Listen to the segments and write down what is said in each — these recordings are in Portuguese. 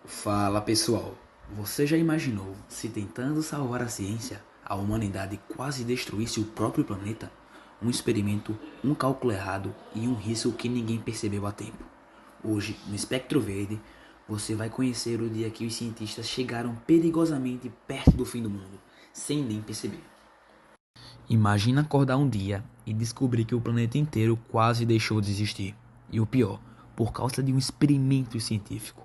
Fala pessoal, você já imaginou se tentando salvar a ciência, a humanidade quase destruísse o próprio planeta? Um experimento, um cálculo errado e um risco que ninguém percebeu a tempo. Hoje, no Espectro Verde, você vai conhecer o dia que os cientistas chegaram perigosamente perto do fim do mundo, sem nem perceber. Imagina acordar um dia e descobrir que o planeta inteiro quase deixou de existir. E o pior, por causa de um experimento científico.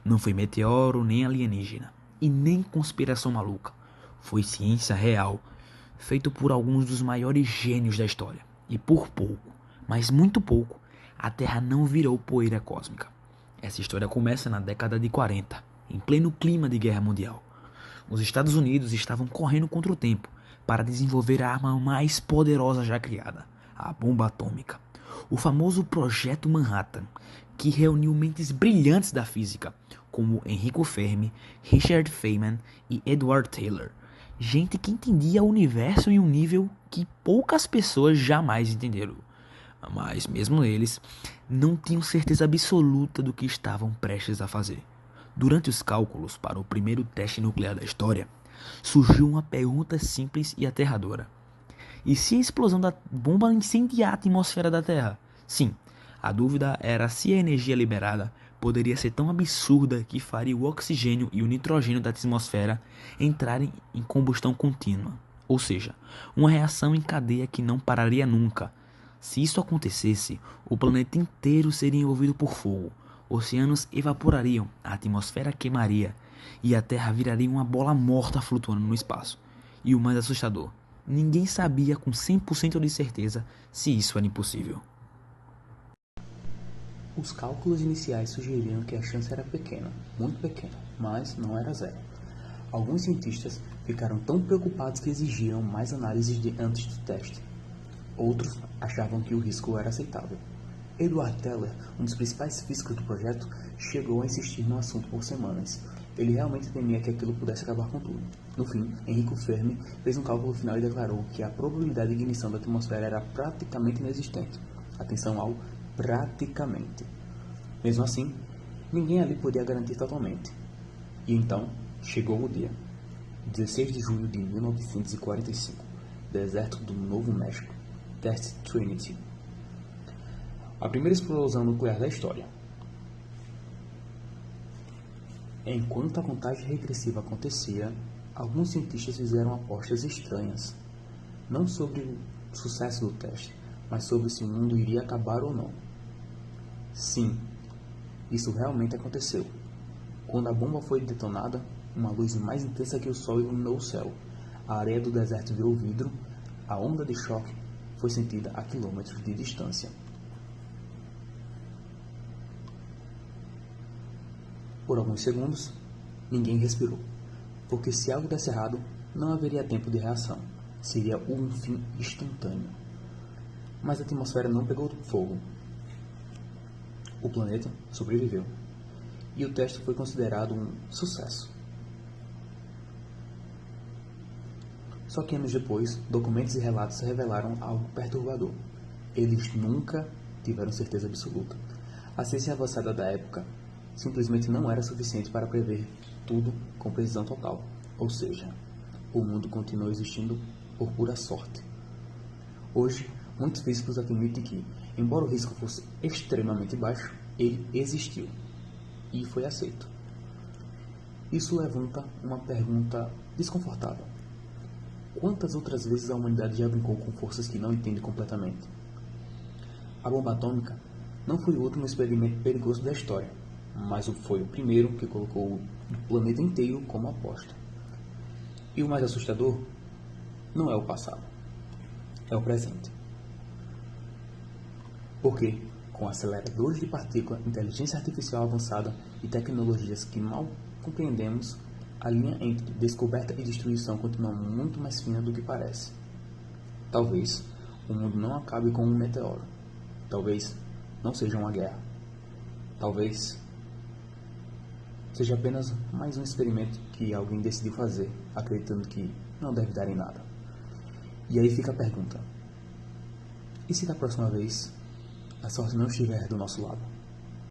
Não foi meteoro nem alienígena, e nem conspiração maluca. Foi ciência real, feito por alguns dos maiores gênios da história. E por pouco, mas muito pouco, a Terra não virou poeira cósmica. Essa história começa na década de 40, em pleno clima de guerra mundial. Os Estados Unidos estavam correndo contra o tempo para desenvolver a arma mais poderosa já criada, a bomba atômica. O famoso Projeto Manhattan, que reuniu mentes brilhantes da física, como Enrico Fermi, Richard Feynman e Edward Taylor. Gente que entendia o universo em um nível que poucas pessoas jamais entenderam. Mas mesmo eles não tinham certeza absoluta do que estavam prestes a fazer. Durante os cálculos para o primeiro teste nuclear da história, surgiu uma pergunta simples e aterradora. E se a explosão da bomba incendiar a atmosfera da Terra? Sim, a dúvida era se a energia liberada poderia ser tão absurda que faria o oxigênio e o nitrogênio da atmosfera entrarem em combustão contínua, ou seja, uma reação em cadeia que não pararia nunca. Se isso acontecesse, o planeta inteiro seria envolvido por fogo, oceanos evaporariam, a atmosfera queimaria e a Terra viraria uma bola morta flutuando no espaço. E o mais assustador, ninguém sabia com 100% de certeza se isso era impossível. Os cálculos iniciais sugeriam que a chance era pequena, muito pequena, mas não era zero. Alguns cientistas ficaram tão preocupados que exigiram mais análises antes do teste. Outros achavam que o risco era aceitável. Edward Teller, um dos principais físicos do projeto, chegou a insistir no assunto por semanas. Ele realmente temia que aquilo pudesse acabar com tudo. No fim, Enrico Fermi fez um cálculo final e declarou que a probabilidade de ignição da atmosfera era praticamente inexistente. Atenção ao praticamente. Mesmo assim, ninguém ali podia garantir totalmente. E então, chegou o dia. 16 de julho de 1945, deserto do Novo México, Test Trinity. A primeira explosão nuclear da história. Enquanto a contagem regressiva acontecia, alguns cientistas fizeram apostas estranhas, não sobre o sucesso do teste, mas sobre se o mundo iria acabar ou não. Sim, isso realmente aconteceu. Quando a bomba foi detonada, uma luz mais intensa que o sol iluminou o céu. A areia do deserto virou vidro, a onda de choque foi sentida a quilômetros de distância. Por alguns segundos, ninguém respirou, porque se algo desse errado, não haveria tempo de reação. Seria um fim instantâneo. Mas a atmosfera não pegou fogo. O planeta sobreviveu. E o teste foi considerado um sucesso. Só que anos depois, documentos e relatos revelaram algo perturbador. Eles nunca tiveram certeza absoluta. A ciência avançada da época simplesmente não era suficiente para prever tudo com precisão total. Ou seja, o mundo continuou existindo por pura sorte. Hoje, muitos físicos admitem que, embora o risco fosse extremamente baixo, ele existiu e foi aceito. Isso levanta uma pergunta desconfortável. Quantas outras vezes a humanidade já brincou com forças que não entende completamente? A bomba atômica não foi o último experimento perigoso da história, mas foi o primeiro que colocou o planeta inteiro como aposta. E o mais assustador não é o passado, é o presente. Porque, com aceleradores de partícula, inteligência artificial avançada e tecnologias que mal compreendemos, a linha entre descoberta e destruição continua muito mais fina do que parece. Talvez o mundo não acabe com um meteoro. Talvez não seja uma guerra. Talvez seja apenas mais um experimento que alguém decidiu fazer, acreditando que não deve dar em nada. E aí fica a pergunta: e se da próxima vez a sorte não estiver do nosso lado?